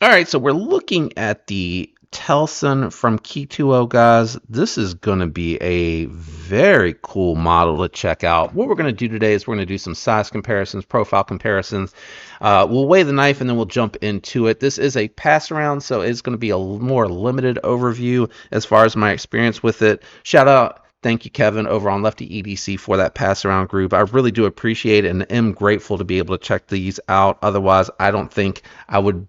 All right, so we're looking at the Telson from Ketuo, guys. This is going to be a very cool model to check out. What we're going to do today is we're going to do some size comparisons, profile comparisons. We'll weigh the knife and then we'll jump into it. This is a pass around, so it's going to be a more limited overview as far as my experience with it. Shout out. Thank you, Kevin, over on Lefty EDC for that pass around group. I really do appreciate it and am grateful to be able to check these out. Otherwise, I don't think I would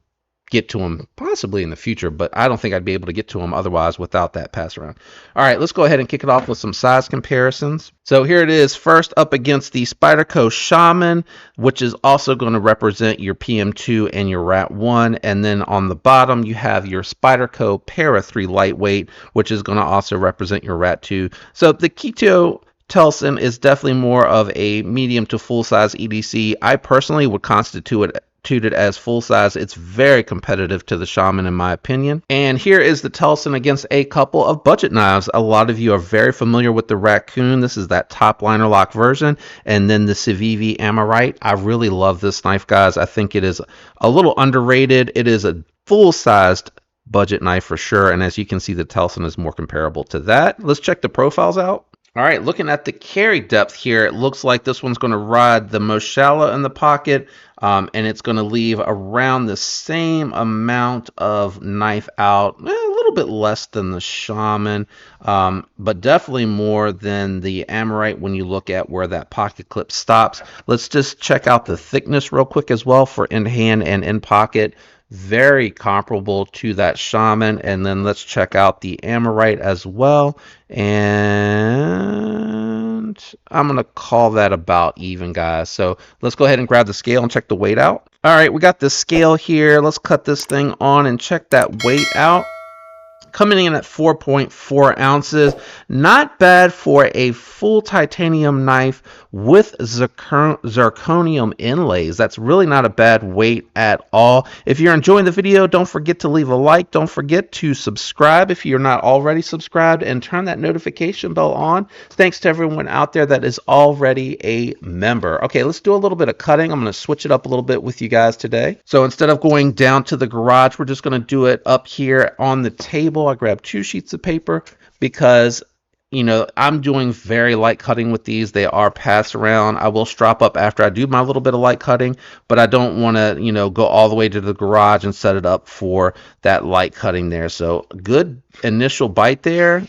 get to them possibly in the future, but I don't think I'd be able to get to them otherwise without that pass around. All right, let's go ahead and kick it off with some size comparisons. So here it is, first up against the Spyderco Shaman, which is also going to represent your PM2 and your Rat1, and then on the bottom you have your Spyderco Para 3 Lightweight, which is going to also represent your Rat2. So the Ketuo Telson is definitely more of a medium to full size EDC. I personally would constitute it as full size. It's very competitive to the Shaman in my opinion. And here is the Telson against a couple of budget knives. A lot of you are very familiar with the Raccoon. This is that top liner lock version, and then the Civivi Amorite. I really love this knife, guys. I think it is a little underrated. It is a full-sized budget knife for sure, and as you can see, the Telson is more comparable to that. Let's check the profiles out. All right, looking at the carry depth here, it looks like this one's going to ride the most shallow in the pocket, and it's going to leave around the same amount of knife out, a little bit less than the Shaman, but definitely more than the Amorite when you look at where that pocket clip stops. Let's just check out the thickness real quick as well for in hand and in pocket. Very comparable to that Shaman. And then let's check out the Amorite as well, and I'm gonna call that about even, guys. So let's go ahead and grab the scale and check the weight out. All right, we got the scale here. Let's cut this thing on and check that weight out. Coming in at 4.4 ounces. Not bad for a full titanium knife with zirconium inlays. That's really not a bad weight at all. If you're enjoying the video, don't forget to leave a like. Don't forget to subscribe if you're not already subscribed, and turn that notification bell on. Thanks to everyone out there that is already a member. Okay, let's do a little bit of cutting. I'm going to switch it up a little bit with you guys today. So instead of going down to the garage, we're just going to do it up here on the table. I grabbed 2 sheets of paper because, you know, I'm doing very light cutting with these. They are pass around. I will strap up after I do my little bit of light cutting, but I don't want to, you know, go all the way to the garage and set it up for that light cutting there. So good initial bite there.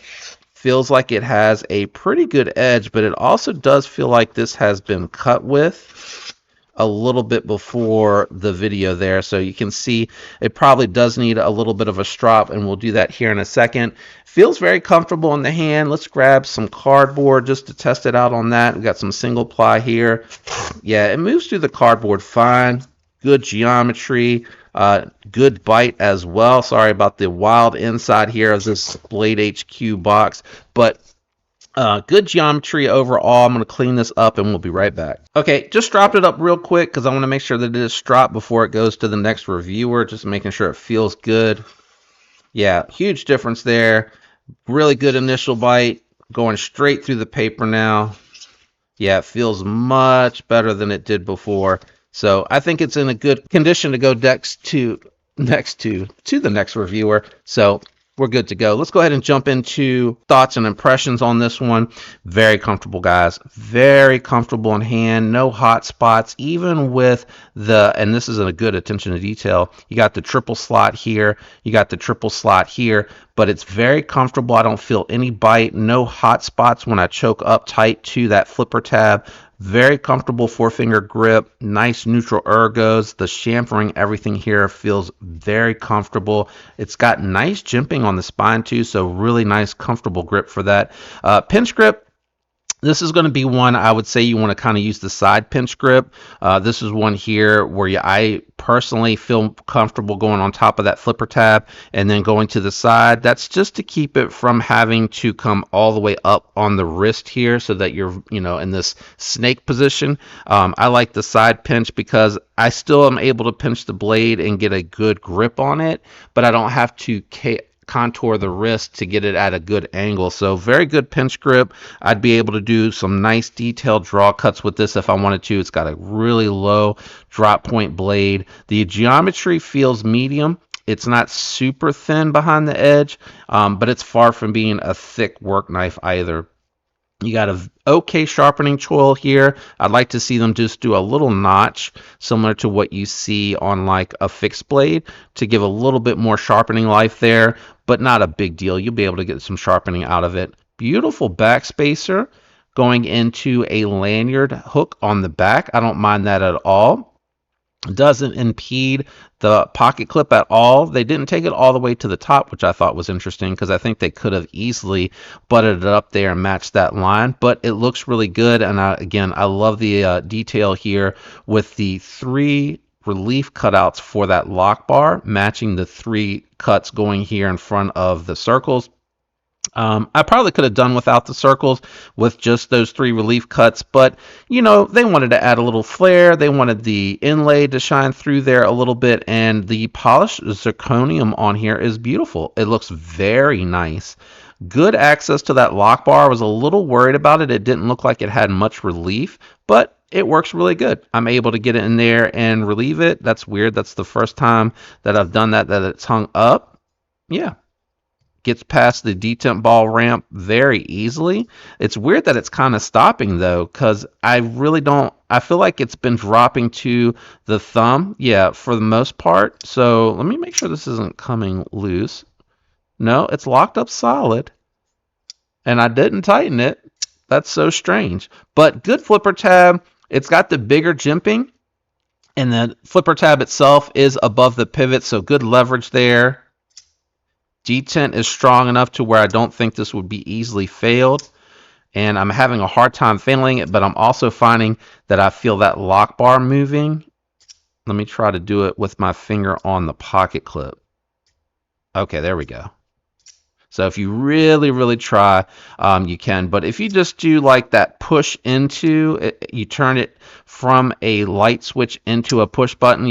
Feels like it has a pretty good edge, but it also does feel like this has been cut with a little bit before the video there, so you can see it probably does need a little bit of a strop, and we'll do that here in a second. Feels very comfortable in the hand. Let's grab some cardboard just to test it out on that. We got some single ply here. Yeah, it moves through the cardboard fine. Good geometry, good bite as well. Sorry about the wild inside here of this Blade HQ box, but good geometry overall. I'm going to clean this up and we'll be right back. Okay, just dropped it up real quick because I want to make sure that it is stropped before it goes to the next reviewer. Just making sure it feels good. Yeah, huge difference there. Really good initial bite. Going straight through the paper now. Yeah, it feels much better than it did before. So I think it's in a good condition to go next to the next reviewer. So we're good to go. Let's go ahead and jump into thoughts and impressions on this one. Very comfortable, guys. Very comfortable in hand. No hot spots, even with the, and this is a good attention to detail, you got the triple slot here, you got the triple slot here, but it's very comfortable. I don't feel any bite, no hot spots when I choke up tight to that flipper tab. Very comfortable 4-finger grip, nice neutral ergos. The chamfering, everything here feels very comfortable. It's got nice jimping on the spine too, so really nice, comfortable grip for that. Pinch grip. This is going to be one I would say you want to kind of use the side pinch grip. This is one here where I personally feel comfortable going on top of that flipper tab and then going to the side. That's just to keep it from having to come all the way up on the wrist here so that you're, you know, in this snake position. I like the side pinch because I still am able to pinch the blade and get a good grip on it, but I don't have to contour the wrist to get it at a good angle. So very good pinch grip. I'd be able to do some nice detailed draw cuts with this if I wanted to. It's got a really low drop point blade. The geometry feels medium. It's not super thin behind the edge, but it's far from being a thick work knife either. You got a okay sharpening choil here. I'd like to see them just do a little notch similar to what you see on like a fixed blade to give a little bit more sharpening life there, but not a big deal. You'll be able to get some sharpening out of it. Beautiful back spacer going into a lanyard hook on the back. I don't mind that at all. Doesn't impede the pocket clip at all. They didn't take it all the way to the top, which I thought was interesting because I think they could have easily butted it up there and matched that line, but it looks really good. And again, I love the detail here with the 3 relief cutouts for that lock bar, matching the 3 cuts going here in front of the circles. I probably could have done without the circles with just those 3 relief cuts, but you know, they wanted to add a little flair. They wanted the inlay to shine through there a little bit, and the polished zirconium on here is beautiful. It looks very nice. Good access to that lock bar. I was a little worried about it. It didn't look like it had much relief, but it works really good. I'm able to get it in there and relieve it. That's weird. That's the first time that I've done that it's hung up. Yeah, gets past the detent ball ramp very easily. It's weird that it's kind of stopping though, because I really don't, I feel like it's been dropping to the thumb, yeah, for the most part. So let me make sure this isn't coming loose. No, it's locked up solid, and I didn't tighten it. That's so strange. But good flipper tab. It's got the bigger jimping, and the flipper tab itself is above the pivot, so good leverage there. Detent is strong enough to where I don't think this would be easily failed, and I'm having a hard time failing it, but I'm also finding that I feel that lock bar moving. Let me try to do it with my finger on the pocket clip. Okay, there we go. So if you really try, you can. But if you just do like that push into it, you turn it from a light switch into a push button,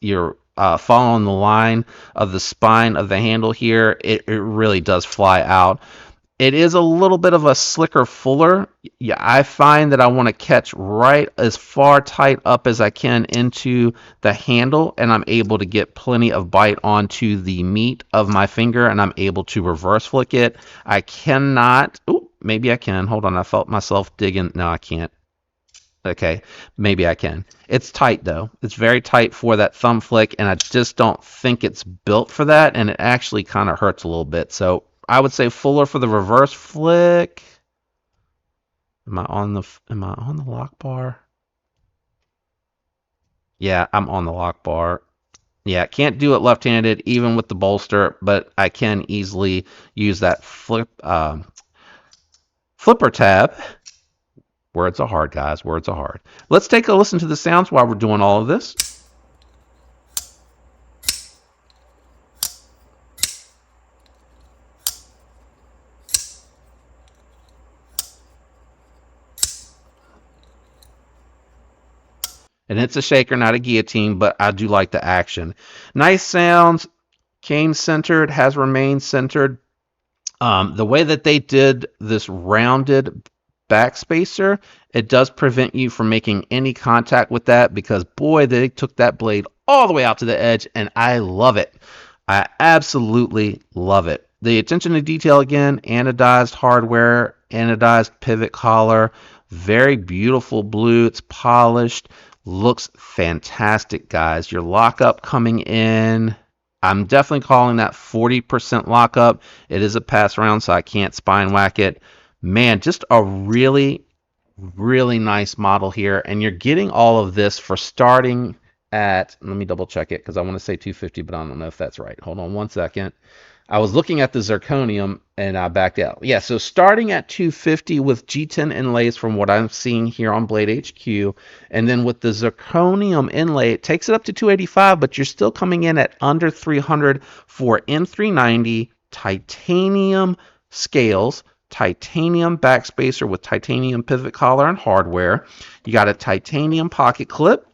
you're following the line of the spine of the handle here. It really does fly out. It is a little bit of a slicker fuller. Yeah, I find that I want to catch right as far tight up as I can into the handle, and I'm able to get plenty of bite onto the meat of my finger, and I'm able to reverse flick it. I cannot, oh, maybe I can. Hold on, I felt myself digging. No, I can't. Okay, maybe I can. It's tight though. It's very tight for that thumb flick, and I just don't think it's built for that, and it actually kind of hurts a little bit. So I would say fuller for the reverse flick. Am I on the lock bar? Yeah, I'm on the lock bar. Yeah, can't do it left-handed even with the bolster, but I can easily use that flipper tab. Words are hard, guys. Words are hard. Let's take a listen to the sounds while we're doing all of this. And it's a shaker, not a guillotine, but I do like the action. Nice sounds. Cane centered, has remained centered. The way that they did this rounded backspacer, it does prevent you from making any contact with that, because boy, they took that blade all the way out to the edge, and I love it. I absolutely love it. The attention to detail again, anodized hardware, anodized pivot collar, very beautiful blue. It's polished, looks fantastic, guys. Your lockup coming in, I'm definitely calling that 40% lockup. It is a pass round, so I can't spine whack it. Man, just a really nice model here, and you're getting all of this for starting at, let me double check it because I want to say 250, but I don't know if that's right. Hold on one second. I was looking at the zirconium and I backed out. Yeah, so starting at 250 with G10 inlays from what I'm seeing here on Blade HQ, and then with the zirconium inlay, it takes it up to 285, but you're still coming in at under 300 for M390 titanium scales, titanium backspacer with titanium pivot collar and hardware. You got a titanium pocket clip,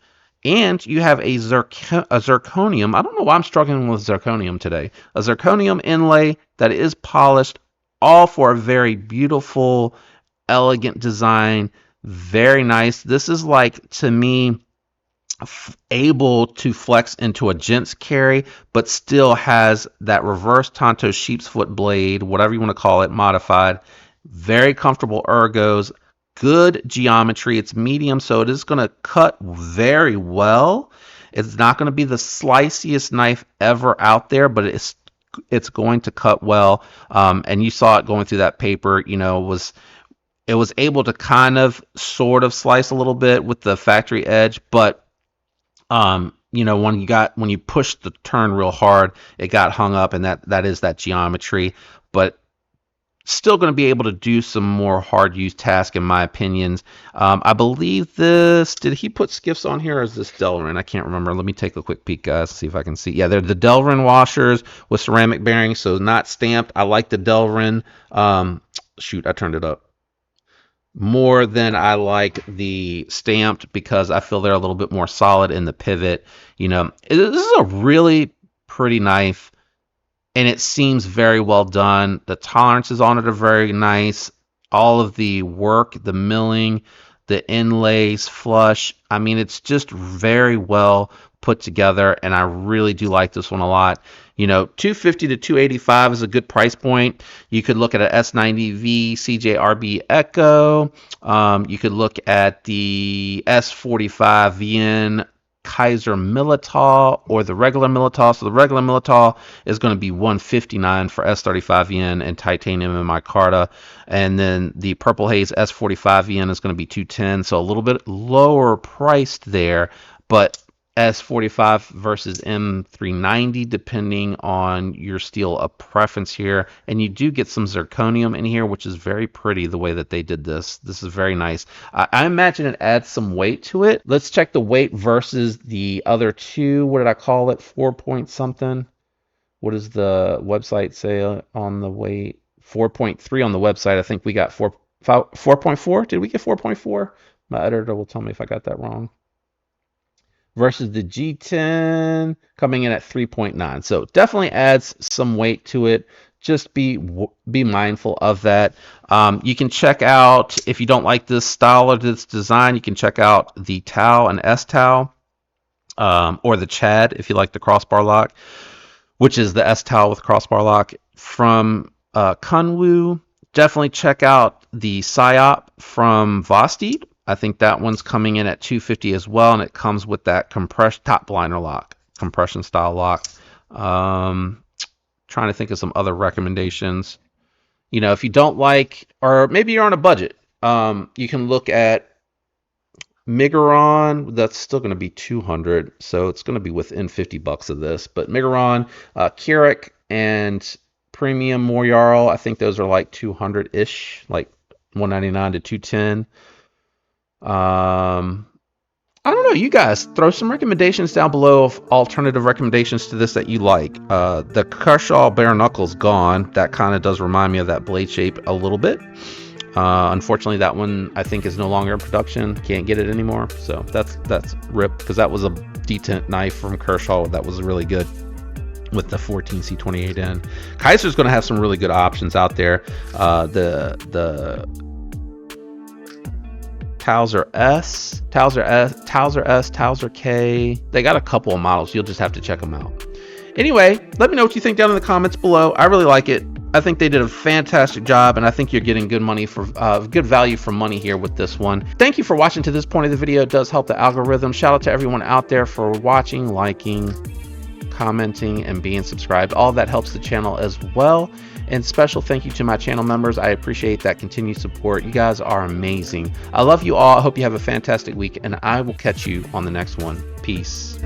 and you have a zirconium. I don't know why I'm struggling with zirconium today. A zirconium inlay that is polished, all for a very beautiful, elegant design. Very nice. This is like, to me, able to flex into a gents carry, but still has that reverse Tonto sheep's foot blade, whatever you want to call it, modified. Very comfortable ergos, good geometry. It's medium, so it is going to cut very well. It's not going to be the sliciest knife ever out there, but it's going to cut well. And you saw it going through that paper. You know, it was able to kind of sort of slice a little bit with the factory edge, but you know, when you push the turn real hard, it got hung up, and that is that geometry. But still going to be able to do some more hard use tasks, in my opinions. I believe this. Did he put skiffs on here, or is this Delrin? I can't remember. Let me take a quick peek, guys. See if I can see. Yeah, they're the Delrin washers with ceramic bearings, so not stamped. I like the Delrin. Shoot, I turned it up more than I like the stamped because I feel they're a little bit more solid in the pivot. You know, this is a really pretty knife, and it seems very well done. The tolerances on it are very nice. All of the work, the milling, the inlays, flush. I mean, it's just very well put together, and I really do like this one a lot. You know, 250 to 285 is a good price point. You could look at a S90V CJRB Echo. You could look at the S45 VN Kaiser Militao or the regular Militao. So the regular Militao is going to be 159 for S35 yen and titanium and micarta, and then the Purple Haze S45 yen is going to be 210, so a little bit lower priced there, but S45 versus M390 depending on your steel of preference here. And you do get some zirconium in here, which is very pretty the way that they did this. This is very nice. I imagine it adds some weight to it. Let's check the weight versus the other two. What did I call it? 4 point something. What does the website say on the weight? 4.3 on the website. I think we got 4.4. Did we get 4.4? My editor will tell me if I got that wrong. Versus the G10 coming in at 3.9. So definitely adds some weight to it. Just be mindful of that. You can check out, if you don't like this style or this design, you can check out the Tau and S-Tau, or the Chad if you like the crossbar lock, which is the S-Tau with crossbar lock from Kunwu. Definitely check out the Psyop from Vosteed. I think that one's coming in at 250 as well, and it comes with that top blinder lock, compression style lock. Trying to think of some other recommendations. You know, if you don't like, or maybe you're on a budget, you can look at Migaron. That's still going to be 200, so it's going to be within 50 bucks of this. But Migaron, Keurig, and Premium Moyarl, I think those are like 200-ish, like 199 to 210. I don't know. You guys throw some recommendations down below of alternative recommendations to this that you like. The Kershaw bare knuckles gone. That kind of does remind me of that blade shape a little bit. Unfortunately, that one I think is no longer in production. Can't get it anymore. So that's rip, because that was a decent knife from Kershaw that was really good with the 14C28N. Kaiser's going to have some really good options out there. The Towser S, Towser K. They got a couple of models. You'll just have to check them out. Anyway, let me know what you think down in the comments below. I really like it. I think they did a fantastic job, and I think you're getting good money for good value for money here with this one. Thank you for watching to this point of the video. It does help the algorithm. Shout out to everyone out there for watching, liking, commenting, and being subscribed. All that helps the channel as well. And special thank you to my channel members. I appreciate that continued support. You guys are amazing. I love you all. I hope you have a fantastic week, and I will catch you on the next one. Peace.